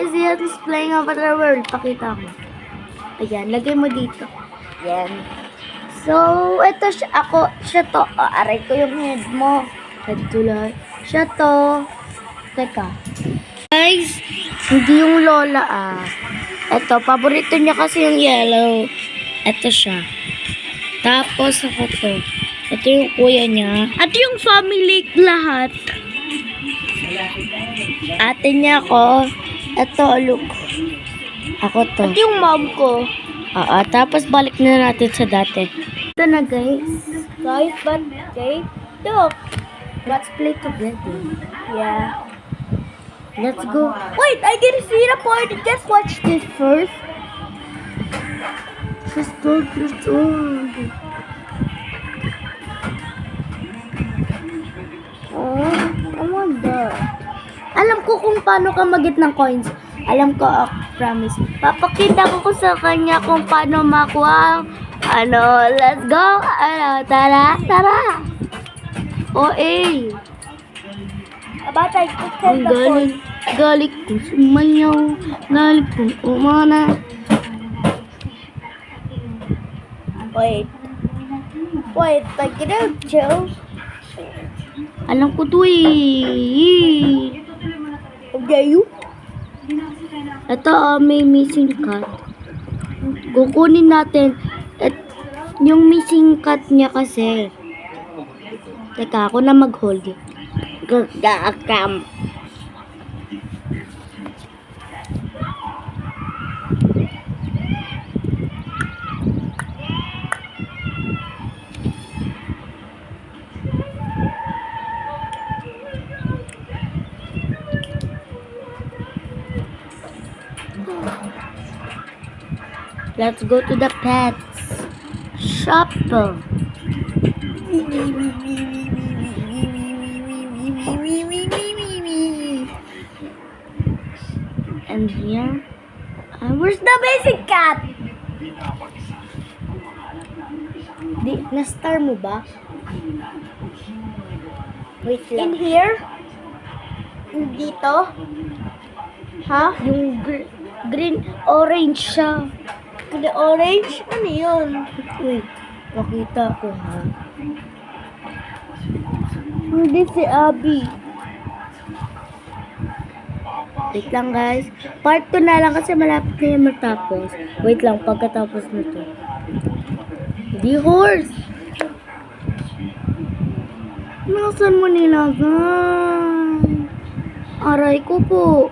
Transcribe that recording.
guys, yan is playing over the world. Pakita mo. Ayan, lagay mo dito. Ayan. So, ito siya, siya to. Aray ko yung head mo. Head to lang. Siya to. Teka. Guys, hindi yung lola Ito, paborito niya kasi yung yellow. Ito siya. Tapos ako to. Ito yung kuya niya. At yung family lahat. Ate niya ako. Ito, look. Ako to. At yung mom ko. Tapos balik na natin sa dati. Ito na guys. Guys, but okay. Look. Let's play together. Yeah. Let's go. Wait, I didn't see the part. Just watch this first. Just go. I want that. Alam ko kung paano ka mag-get ng coins. Alam ko, promise. Papakita ko sa kanya kung paano makuha. Let's go. Tara. OA. Batay, Ang galit kong sumayaw. Galit kong umana. Wait, like it out, Joe. Alam ko to eh. Okay, you? Ito may missing cut. Kukunin natin. Yung missing cut niya kasi. Teka, ako na mag-hold it. Gagakam. Let's go to the pets shop. And here, where's the basic cat? Na-star mo ba? Wait lang. In here? Dito? Ha? Yung green, orange siya. The orange? Ano yun? Wait, pakita ko ha. Hindi si Abby. Wait lang guys. Part 2 na lang kasi malapit na yung matapos. Wait lang, pagkatapos na to. Di horse! Nasaan mo nilagay? Aray ko po.